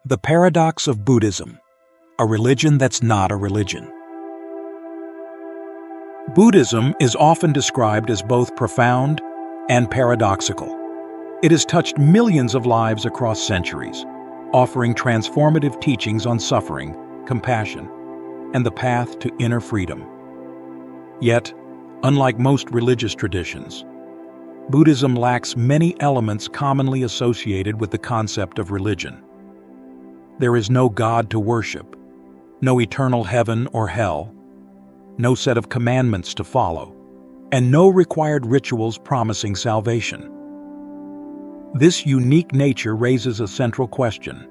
The paradox of Buddhism, a religion that's not a religion. Buddhism is often described as both profound and paradoxical. It has touched millions of lives across centuries, offering transformative teachings on suffering, compassion, and the path to inner freedom. Yet, unlike most religious traditions, Buddhism lacks many elements commonly associated with the concept of religion. There is no God to worship, no eternal heaven or hell, no set of commandments to follow, and no required rituals promising salvation. This unique nature raises a central question.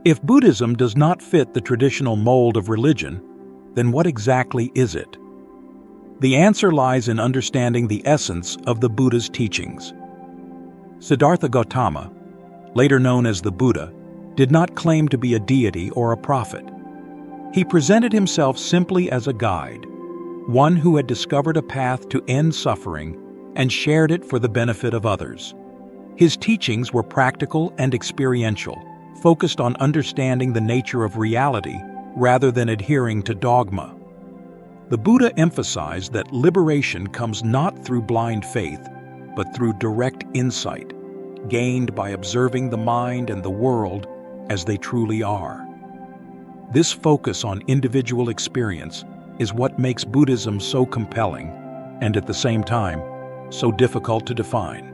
If Buddhism does not fit the traditional mold of religion, then what exactly is it? The answer lies in understanding the essence of the Buddha's teachings. Siddhartha Gautama, later known as the Buddha, did not claim to be a deity or a prophet. He presented himself simply as a guide, one who had discovered a path to end suffering and shared it for the benefit of others. His teachings were practical and experiential, focused on understanding the nature of reality rather than adhering to dogma. The Buddha emphasized that liberation comes not through blind faith, but through direct insight, gained by observing the mind and the world as they truly are. This focus on individual experience is what makes Buddhism so compelling and at the same time so difficult to define.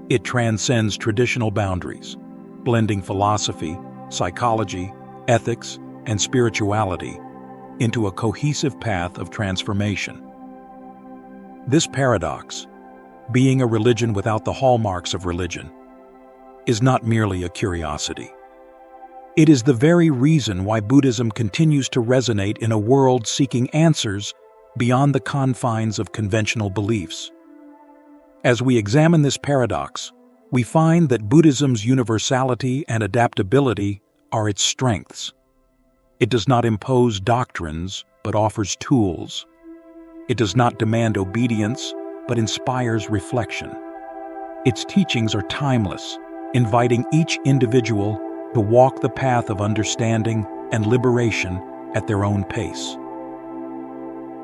It transcends traditional boundaries, blending philosophy, psychology, ethics, and spirituality into a cohesive path of transformation. This paradox, being a religion without the hallmarks of religion, is not merely a curiosity. It is the very reason why Buddhism continues to resonate in a world seeking answers beyond the confines of conventional beliefs. As we examine this paradox, we find that Buddhism's universality and adaptability are its strengths. It does not impose doctrines, but offers tools. It does not demand obedience, but inspires reflection. Its teachings are timeless, inviting each individual to walk the path of understanding and liberation at their own pace.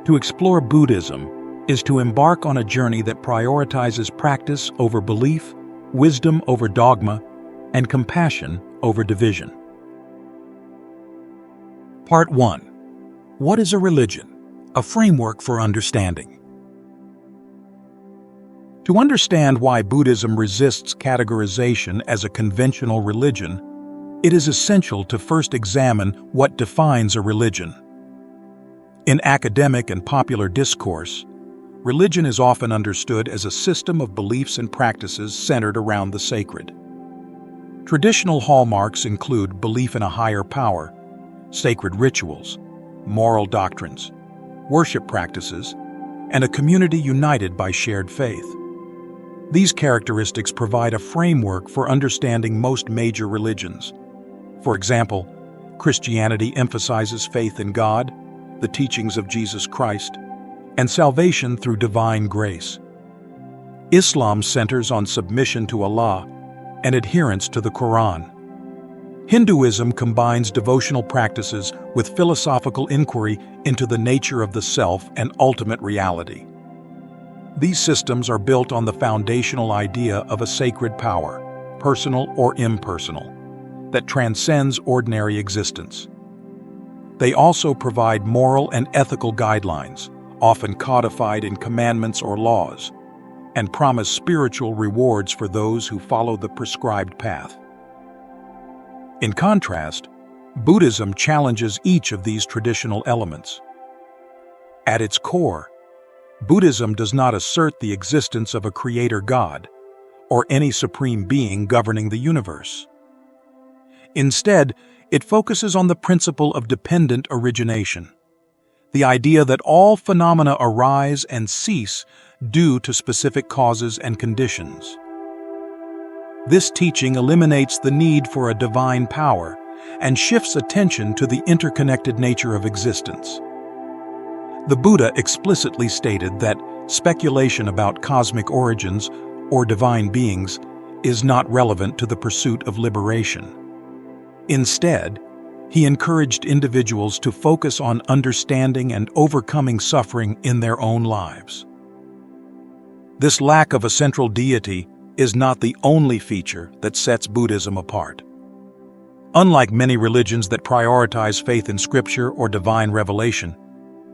To explore Buddhism is to embark on a journey that prioritizes practice over belief, wisdom over dogma, and compassion over division. Part 1. What is a religion? A framework for understanding. To understand why Buddhism resists categorization as a conventional religion, it is essential to first examine what defines a religion. In academic and popular discourse, religion is often understood as a system of beliefs and practices centered around the sacred. Traditional hallmarks include belief in a higher power, sacred rituals, moral doctrines, worship practices, and a community united by shared faith. These characteristics provide a framework for understanding most major religions. For example, Christianity emphasizes faith in God, the teachings of Jesus Christ, and salvation through divine grace. Islam centers on submission to Allah and adherence to the Quran. Hinduism combines devotional practices with philosophical inquiry into the nature of the self and ultimate reality. These systems are built on the foundational idea of a sacred power, personal or impersonal, that transcends ordinary existence. They also provide moral and ethical guidelines, often codified in commandments or laws, and promise spiritual rewards for those who follow the prescribed path. In contrast, Buddhism challenges each of these traditional elements. At its core, Buddhism does not assert the existence of a creator God or any supreme being governing the universe. Instead, it focuses on the principle of dependent origination, the idea that all phenomena arise and cease due to specific causes and conditions. This teaching eliminates the need for a divine power and shifts attention to the interconnected nature of existence. The Buddha explicitly stated that speculation about cosmic origins or divine beings is not relevant to the pursuit of liberation. Instead, he encouraged individuals to focus on understanding and overcoming suffering in their own lives. This lack of a central deity is not the only feature that sets Buddhism apart. Unlike many religions that prioritize faith in scripture or divine revelation,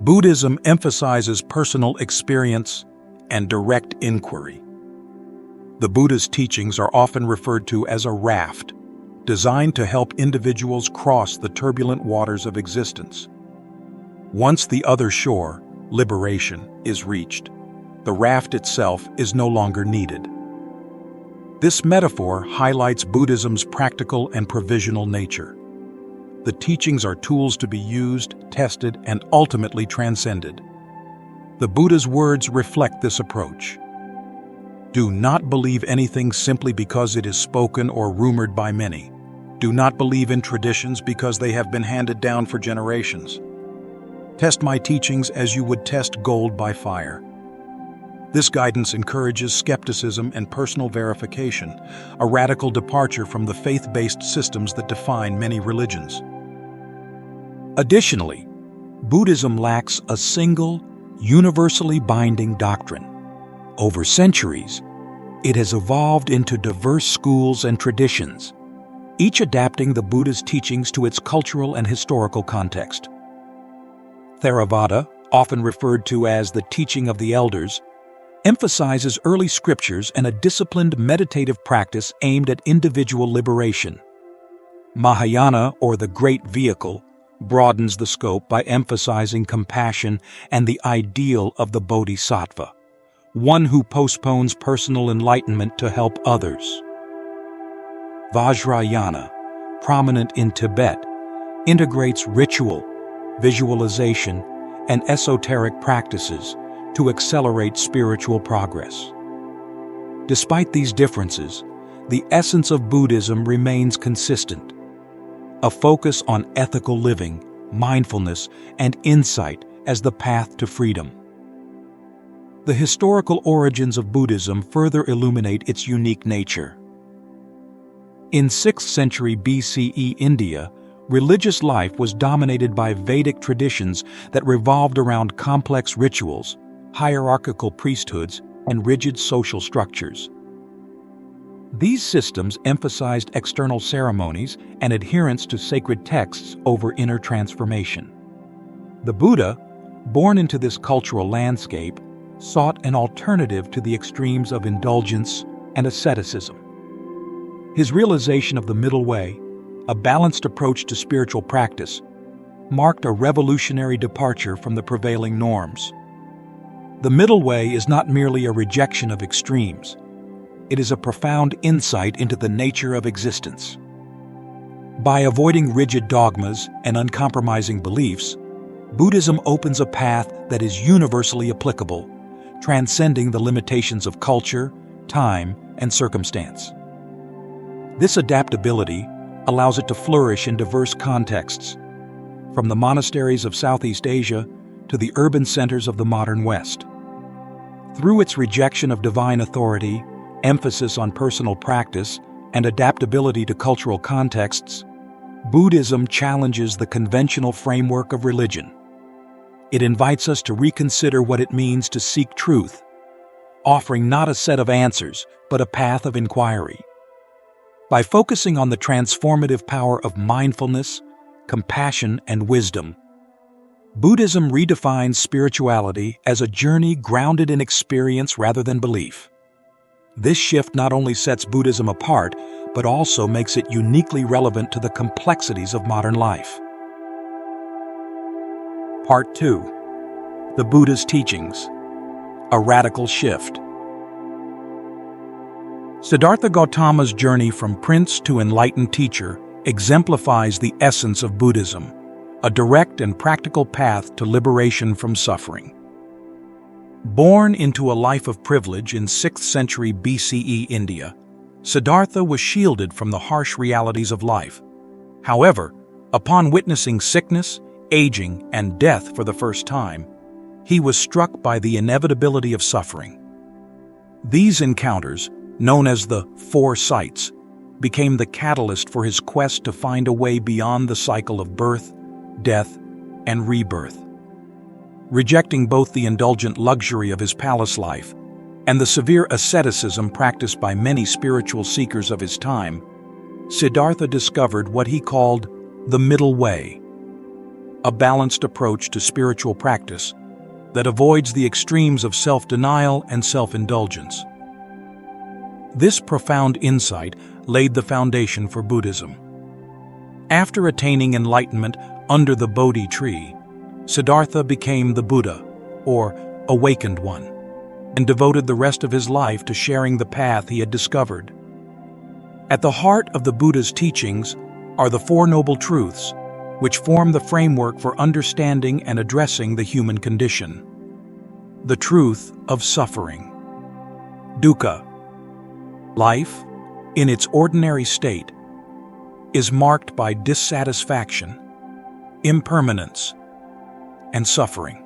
Buddhism emphasizes personal experience and direct inquiry. The Buddha's teachings are often referred to as a raft, designed to help individuals cross the turbulent waters of existence. Once the other shore, liberation, is reached, the raft itself is no longer needed. This metaphor highlights Buddhism's practical and provisional nature. The teachings are tools to be used, tested, and ultimately transcended. The Buddha's words reflect this approach. Do not believe anything simply because it is spoken or rumored by many. Do not believe in traditions because they have been handed down for generations. Test my teachings as you would test gold by fire. This guidance encourages skepticism and personal verification, a radical departure from the faith-based systems that define many religions. Additionally, Buddhism lacks a single, universally binding doctrine. Over centuries, it has evolved into diverse schools and traditions, each adapting the Buddha's teachings to its cultural and historical context. Theravada, often referred to as the teaching of the elders, emphasizes early scriptures and a disciplined meditative practice aimed at individual liberation. Mahayana, or the Great Vehicle, broadens the scope by emphasizing compassion and the ideal of the bodhisattva, one who postpones personal enlightenment to help others. Vajrayana, prominent in Tibet, integrates ritual, visualization, and esoteric practices to accelerate spiritual progress. Despite these differences, the essence of Buddhism remains consistent: a focus on ethical living, mindfulness, and insight as the path to freedom. The historical origins of Buddhism further illuminate its unique nature. In 6th century BCE India, religious life was dominated by Vedic traditions that revolved around complex rituals, hierarchical priesthoods, and rigid social structures. These systems emphasized external ceremonies and adherence to sacred texts over inner transformation. The Buddha, born into this cultural landscape, sought an alternative to the extremes of indulgence and asceticism. His realization of the middle way, a balanced approach to spiritual practice, marked a revolutionary departure from the prevailing norms. The middle way is not merely a rejection of extremes. It is a profound insight into the nature of existence. By avoiding rigid dogmas and uncompromising beliefs, Buddhism opens a path that is universally applicable, transcending the limitations of culture, time, and circumstance. This adaptability allows it to flourish in diverse contexts, from the monasteries of Southeast Asia to the urban centers of the modern West. Through its rejection of divine authority, emphasis on personal practice, and adaptability to cultural contexts, Buddhism challenges the conventional framework of religion. It invites us to reconsider what it means to seek truth, offering not a set of answers, but a path of inquiry. By focusing on the transformative power of mindfulness, compassion, and wisdom, Buddhism redefines spirituality as a journey grounded in experience rather than belief. This shift not only sets Buddhism apart, but also makes it uniquely relevant to the complexities of modern life. Part 2. The Buddha's Teachings: A Radical Shift. Siddhartha Gautama's journey from prince to enlightened teacher exemplifies the essence of Buddhism, a direct and practical path to liberation from suffering. Born into a life of privilege in 6th century BCE India, Siddhartha was shielded from the harsh realities of life. However, upon witnessing sickness, aging, and death for the first time, he was struck by the inevitability of suffering. These encounters, known as the Four Sights, became the catalyst for his quest to find a way beyond the cycle of birth, death, and rebirth. Rejecting both the indulgent luxury of his palace life and the severe asceticism practiced by many spiritual seekers of his time, Siddhartha discovered what he called the middle way, a balanced approach to spiritual practice that avoids the extremes of self-denial and self-indulgence. This profound insight laid the foundation for Buddhism. After attaining enlightenment under the Bodhi tree, Siddhartha became the Buddha, or awakened one, and devoted the rest of his life to sharing the path he had discovered. At the heart of the Buddha's teachings are the Four Noble Truths, which form the framework for understanding and addressing the human condition. The truth of suffering. Dukkha. Life, in its ordinary state, is marked by dissatisfaction, impermanence, and suffering.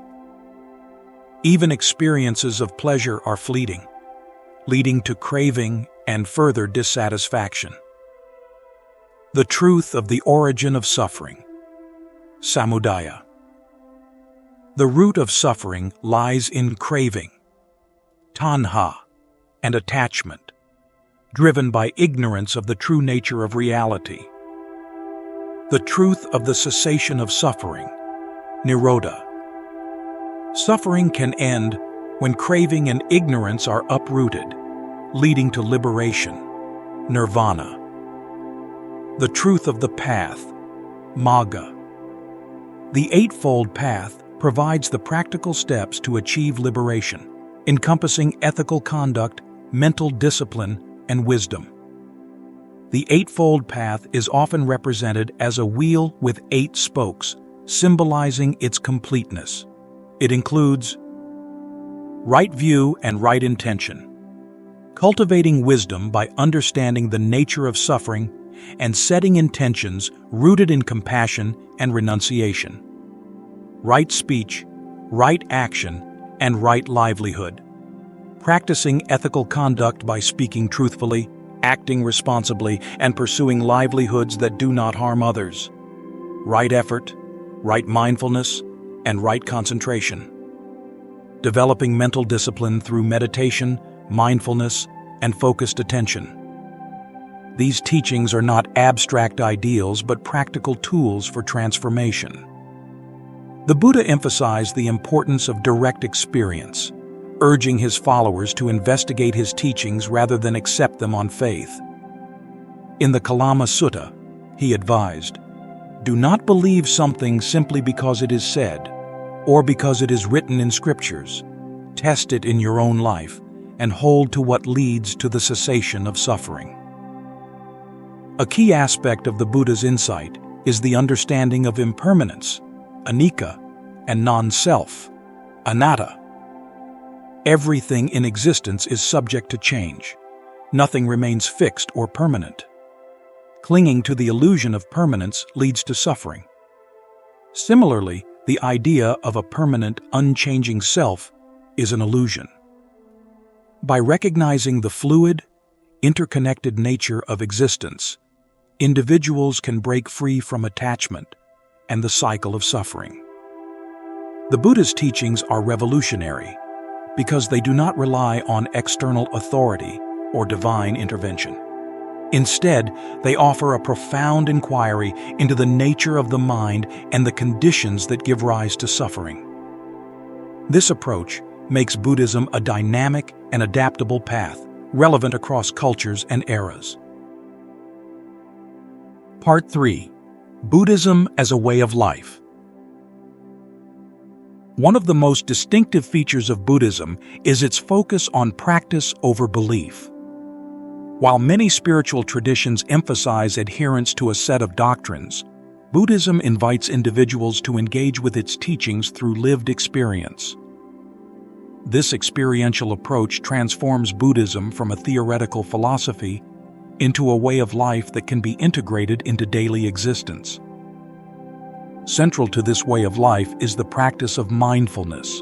Even experiences of pleasure are fleeting, leading to craving and further dissatisfaction. The truth of the origin of suffering. Samudaya. The root of suffering lies in craving, tanha, and attachment, driven by ignorance of the true nature of reality. The truth of the cessation of suffering, nirodha. Suffering can end when craving and ignorance are uprooted, leading to liberation, nirvana. The truth of the path, magga. The Eightfold Path provides the practical steps to achieve liberation, encompassing ethical conduct, mental discipline, and wisdom. The Eightfold Path is often represented as a wheel with 8 spokes, symbolizing its completeness. It includes right view and right intention, cultivating wisdom by understanding the nature of suffering and setting intentions rooted in compassion and renunciation, right speech, right action, and right livelihood, practicing ethical conduct by speaking truthfully, acting responsibly, and pursuing livelihoods that do not harm others, right effort, right mindfulness, and right concentration, developing mental discipline through meditation, mindfulness, and focused attention. These teachings are not abstract ideals but practical tools for transformation. The Buddha emphasized the importance of direct experience, urging his followers to investigate his teachings rather than accept them on faith. In the Kalama Sutta, he advised, "Do not believe something simply because it is said, or because it is written in scriptures. Test it in your own life, and hold to what leads to the cessation of suffering." A key aspect of the Buddha's insight is the understanding of impermanence, anicca, and non-self, anatta. Everything in existence is subject to change. Nothing remains fixed or permanent. Clinging to the illusion of permanence leads to suffering. Similarly, the idea of a permanent, unchanging self is an illusion. By recognizing the fluid, interconnected nature of existence, individuals can break free from attachment and the cycle of suffering. The Buddha's teachings are revolutionary because they do not rely on external authority or divine intervention. Instead, they offer a profound inquiry into the nature of the mind and the conditions that give rise to suffering. This approach makes Buddhism a dynamic and adaptable path, relevant across cultures and eras. Part 3. Buddhism as a way of life. One of the most distinctive features of Buddhism is its focus on practice over belief. While many spiritual traditions emphasize adherence to a set of doctrines, Buddhism invites individuals to engage with its teachings through lived experience. This experiential approach transforms Buddhism from a theoretical philosophy into a way of life that can be integrated into daily existence. Central to this way of life is the practice of mindfulness,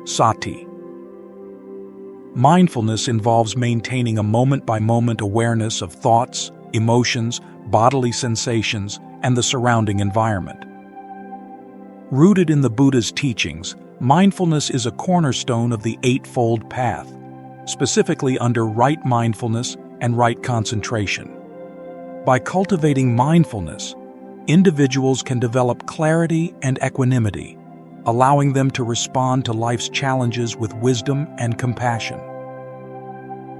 sati. Mindfulness involves maintaining a moment-by-moment awareness of thoughts, emotions, bodily sensations, and the surrounding environment. Rooted in the Buddha's teachings, mindfulness is a cornerstone of the Eightfold Path, specifically under right mindfulness and right concentration. By cultivating mindfulness, individuals can develop clarity and equanimity, allowing them to respond to life's challenges with wisdom and compassion.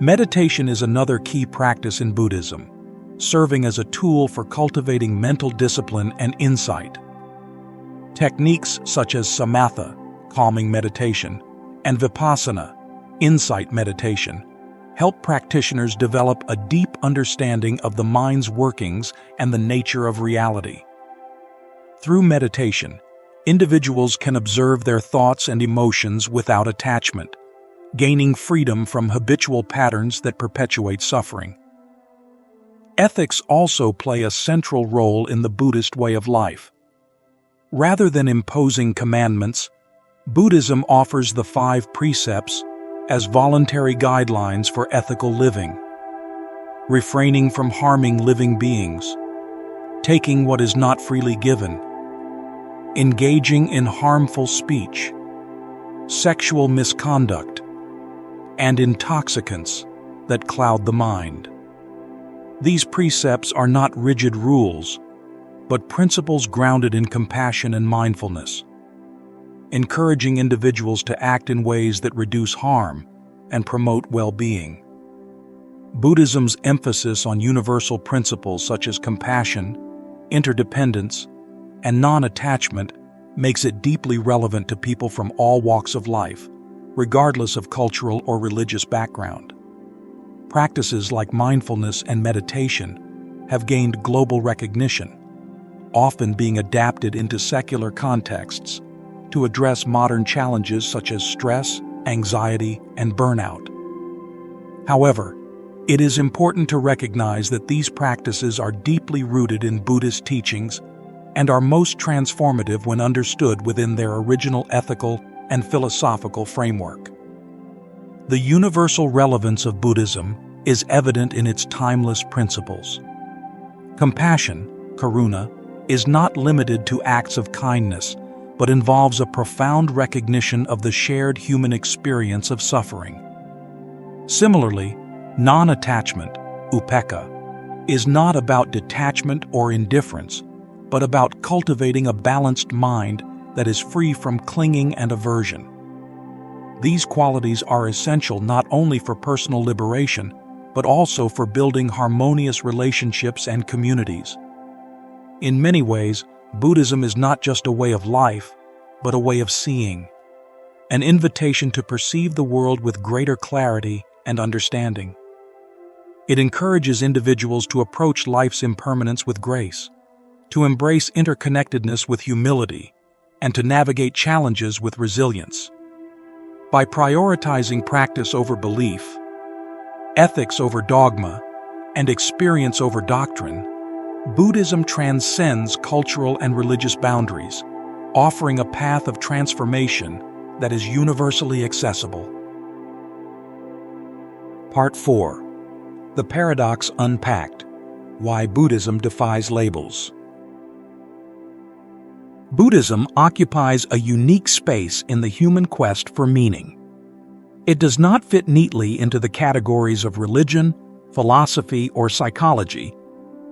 Meditation is another key practice in Buddhism, serving as a tool for cultivating mental discipline and insight. Techniques such as samatha, calming meditation, and vipassana, insight meditation, help practitioners develop a deep understanding of the mind's workings and the nature of reality. Through meditation, individuals can observe their thoughts and emotions without attachment, gaining freedom from habitual patterns that perpetuate suffering. Ethics also play a central role in the Buddhist way of life. Rather than imposing commandments, Buddhism offers the 5 precepts as voluntary guidelines for ethical living. Refraining from harming living beings, taking what is not freely given, engaging in harmful speech, sexual misconduct, and intoxicants that cloud the mind. These precepts are not rigid rules, but principles grounded in compassion and mindfulness, encouraging individuals to act in ways that reduce harm and promote well-being. Buddhism's emphasis on universal principles such as compassion, interdependence, and non-attachment makes it deeply relevant to people from all walks of life, regardless of cultural or religious background. Practices like mindfulness and meditation have gained global recognition, often being adapted into secular contexts to address modern challenges such as stress, anxiety, and burnout. However, it is important to recognize that these practices are deeply rooted in Buddhist teachings and are most transformative when understood within their original ethical and philosophical framework. The universal relevance of Buddhism is evident in its timeless principles. Compassion, karuna, is not limited to acts of kindness, but involves a profound recognition of the shared human experience of suffering. Similarly, non-attachment, upekkha, is not about detachment or indifference, but about cultivating a balanced mind that is free from clinging and aversion. These qualities are essential not only for personal liberation, but also for building harmonious relationships and communities. In many ways, Buddhism is not just a way of life, but a way of seeing, an invitation to perceive the world with greater clarity and understanding. It encourages individuals to approach life's impermanence with grace, to embrace interconnectedness with humility, and to navigate challenges with resilience. By prioritizing practice over belief, ethics over dogma, and experience over doctrine, Buddhism transcends cultural and religious boundaries, offering a path of transformation that is universally accessible. Part 4. The Paradox Unpacked: Why Buddhism Defies Labels. Buddhism occupies a unique space in the human quest for meaning. It does not fit neatly into the categories of religion, philosophy, or psychology,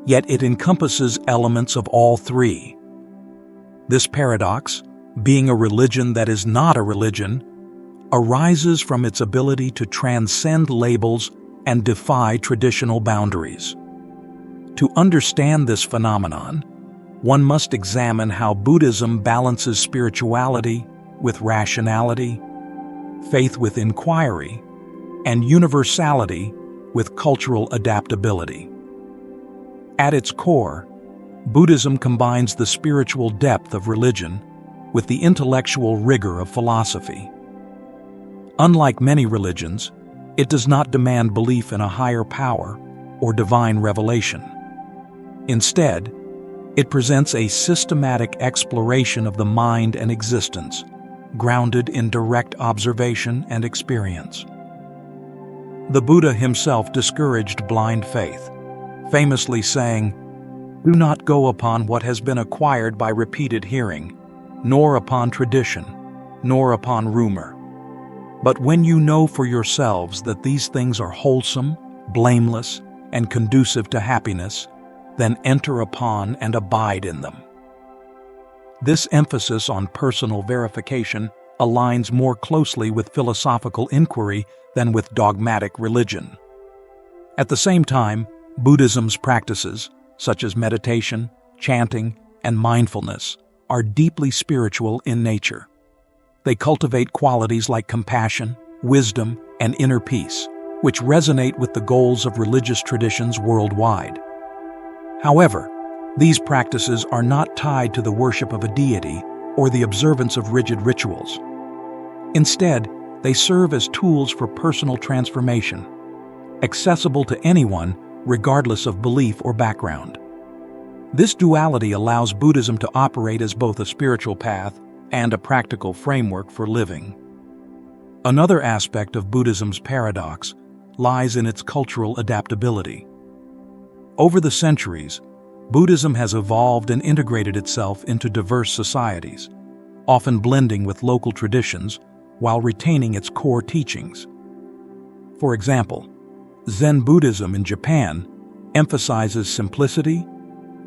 yet it encompasses elements of all three. This paradox, being a religion that is not a religion, arises from its ability to transcend labels and defy traditional boundaries. To understand this phenomenon, one must examine how Buddhism balances spirituality with rationality, faith with inquiry, and universality with cultural adaptability. At its core, Buddhism combines the spiritual depth of religion with the intellectual rigor of philosophy. Unlike many religions, it does not demand belief in a higher power or divine revelation. Instead, it presents a systematic exploration of the mind and existence, grounded in direct observation and experience. The Buddha himself discouraged blind faith, famously saying, "Do not go upon what has been acquired by repeated hearing, nor upon tradition, nor upon rumor. But when you know for yourselves that these things are wholesome, blameless, and conducive to happiness, then enter upon and abide in them." This emphasis on personal verification aligns more closely with philosophical inquiry than with dogmatic religion. At the same time, Buddhism's practices, such as meditation, chanting, and mindfulness, are deeply spiritual in nature. They cultivate qualities like compassion, wisdom, and inner peace, which resonate with the goals of religious traditions worldwide. However, these practices are not tied to the worship of a deity or the observance of rigid rituals. Instead, they serve as tools for personal transformation, accessible to anyone regardless of belief or background. This duality allows Buddhism to operate as both a spiritual path and a practical framework for living. Another aspect of Buddhism's paradox lies in its cultural adaptability. Over the centuries, Buddhism has evolved and integrated itself into diverse societies, often blending with local traditions while retaining its core teachings. For example, Zen Buddhism in Japan emphasizes simplicity,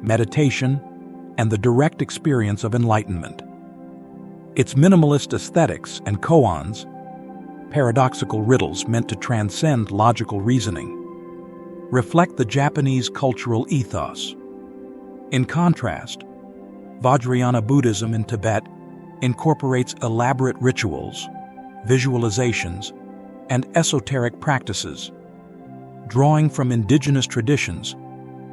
meditation, and the direct experience of enlightenment. Its minimalist aesthetics and koans, paradoxical riddles meant to transcend logical reasoning, reflect the Japanese cultural ethos. In contrast, Vajrayana Buddhism in Tibet incorporates elaborate rituals, visualizations, and esoteric practices, drawing from indigenous traditions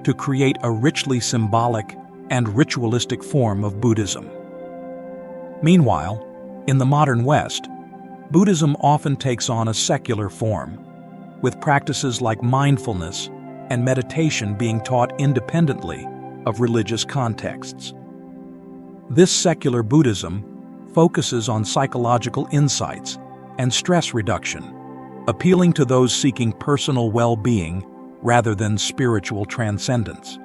to create a richly symbolic and ritualistic form of Buddhism. Meanwhile, in the modern West, Buddhism often takes on a secular form, with practices like mindfulness and meditation being taught independently of religious contexts. This secular Buddhism focuses on psychological insights and stress reduction, appealing to those seeking personal well-being rather than spiritual transcendence.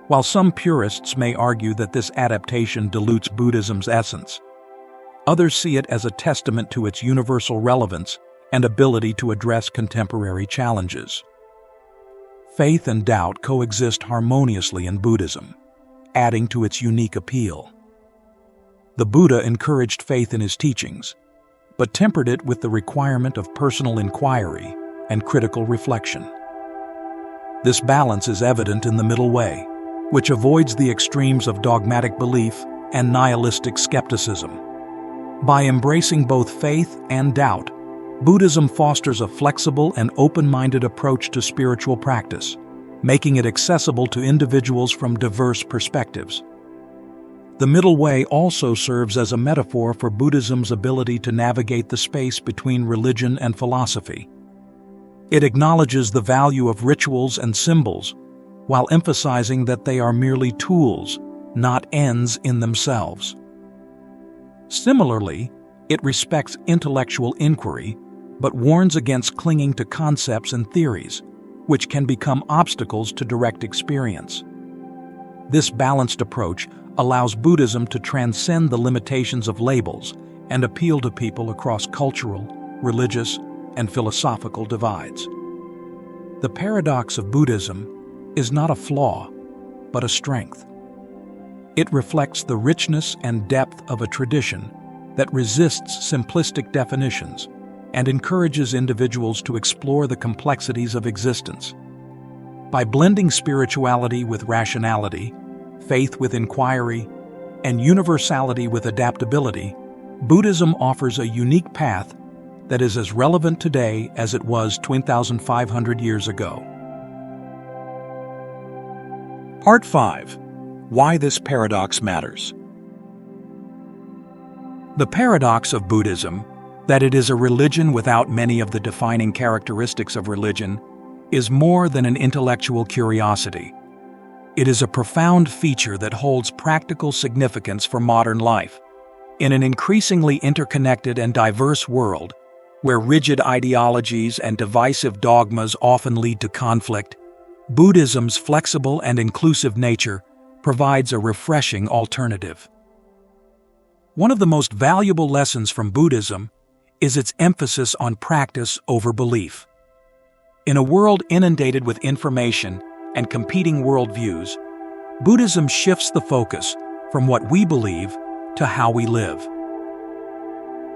While some purists may argue that this adaptation dilutes Buddhism's essence, others see it as a testament to its universal relevance and ability to address contemporary challenges. Faith and doubt coexist harmoniously in Buddhism, adding to its unique appeal. The Buddha encouraged faith in his teachings, but tempered it with the requirement of personal inquiry and critical reflection. This balance is evident in the middle way, which avoids the extremes of dogmatic belief and nihilistic skepticism. By embracing both faith and doubt, Buddhism fosters a flexible and open-minded approach to spiritual practice, making it accessible to individuals from diverse perspectives. The middle way also serves as a metaphor for Buddhism's ability to navigate the space between religion and philosophy. It acknowledges the value of rituals and symbols, while emphasizing that they are merely tools, not ends in themselves. Similarly, it respects intellectual inquiry, but warns against clinging to concepts and theories, which can become obstacles to direct experience. This balanced approach allows Buddhism to transcend the limitations of labels and appeal to people across cultural, religious, and philosophical divides. The paradox of Buddhism is not a flaw, but a strength. It reflects the richness and depth of a tradition that resists simplistic definitions and encourages individuals to explore the complexities of existence. By blending spirituality with rationality, faith with inquiry, and universality with adaptability, Buddhism offers a unique path that is as relevant today as it was 2,500 years ago. Part 5. Why this paradox matters. The paradox of Buddhism, that it is a religion without many of the defining characteristics of religion, is more than an intellectual curiosity. It is a profound feature that holds practical significance for modern life. In an increasingly interconnected and diverse world, where rigid ideologies and divisive dogmas often lead to conflict, Buddhism's flexible and inclusive nature provides a refreshing alternative. One of the most valuable lessons from Buddhism is its emphasis on practice over belief. In a world inundated with information and competing worldviews, Buddhism shifts the focus from what we believe to how we live.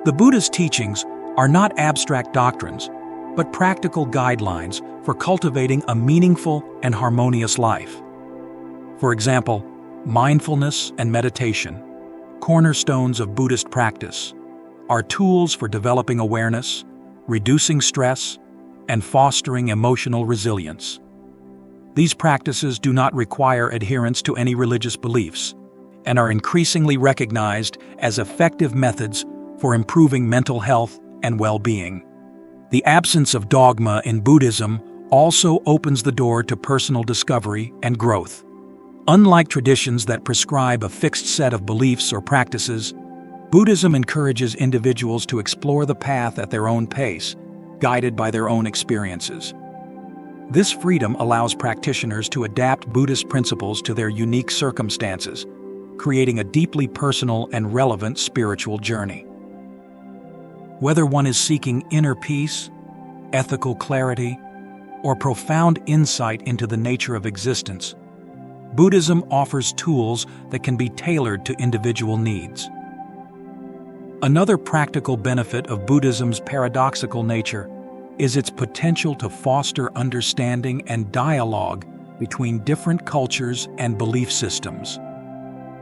The Buddhist teachings are not abstract doctrines, but practical guidelines for cultivating a meaningful and harmonious life. For example, mindfulness and meditation, cornerstones of Buddhist practice, are tools for developing awareness, reducing stress, and fostering emotional resilience. These practices do not require adherence to any religious beliefs and are increasingly recognized as effective methods for improving mental health and well-being. The absence of dogma in Buddhism also opens the door to personal discovery and growth. Unlike traditions that prescribe a fixed set of beliefs or practices, Buddhism encourages individuals to explore the path at their own pace, guided by their own experiences. This freedom allows practitioners to adapt Buddhist principles to their unique circumstances, creating a deeply personal and relevant spiritual journey. Whether one is seeking inner peace, ethical clarity, or profound insight into the nature of existence, Buddhism offers tools that can be tailored to individual needs. Another practical benefit of Buddhism's paradoxical nature is its potential to foster understanding and dialogue between different cultures and belief systems.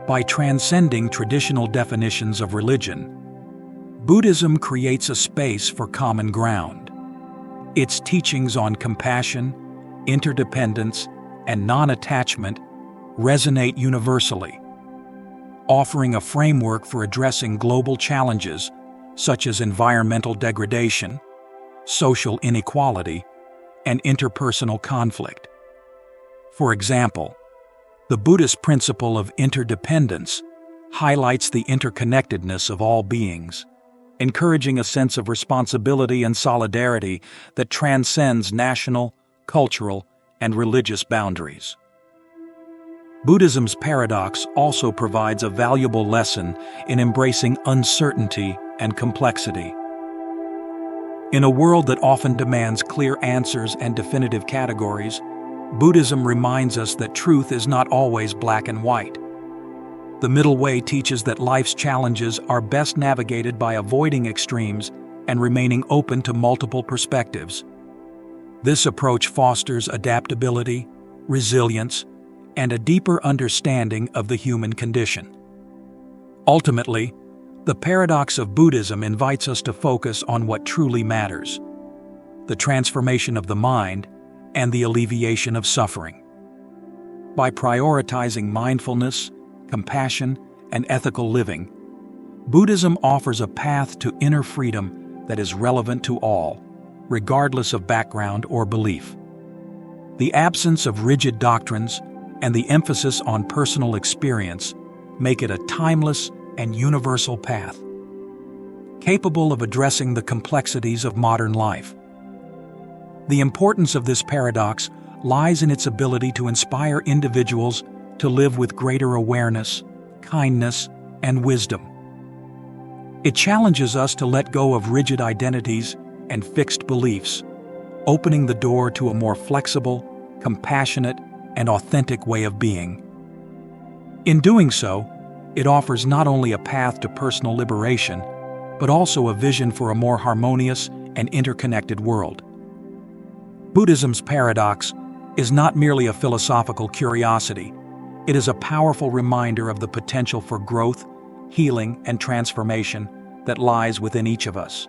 By transcending traditional definitions of religion, Buddhism creates a space for common ground. Its teachings on compassion, interdependence, and non-attachment resonate universally, offering a framework for addressing global challenges such as environmental degradation, social inequality, and interpersonal conflict. For example, the Buddhist principle of interdependence highlights the interconnectedness of all beings, encouraging a sense of responsibility and solidarity that transcends national, cultural, and religious boundaries. Buddhism's paradox also provides a valuable lesson in embracing uncertainty and complexity. In a world that often demands clear answers and definitive categories, Buddhism reminds us that truth is not always black and white. The middle way teaches that life's challenges are best navigated by avoiding extremes and remaining open to multiple perspectives. This approach fosters adaptability, resilience, and a deeper understanding of the human condition. Ultimately, the paradox of Buddhism invites us to focus on what truly matters: the transformation of the mind and the alleviation of suffering. By prioritizing mindfulness, compassion, and ethical living, Buddhism offers a path to inner freedom that is relevant to all, regardless of background or belief. The absence of rigid doctrines and the emphasis on personal experience make it a timeless and universal path, capable of addressing the complexities of modern life. The importance of this paradox lies in its ability to inspire individuals to live with greater awareness, kindness, and wisdom. It challenges us to let go of rigid identities and fixed beliefs, opening the door to a more flexible, compassionate, and authentic way of being. In doing so, it offers not only a path to personal liberation, but also a vision for a more harmonious and interconnected world. Buddhism's paradox is not merely a philosophical curiosity. It is a powerful reminder of the potential for growth, healing, and transformation that lies within each of us.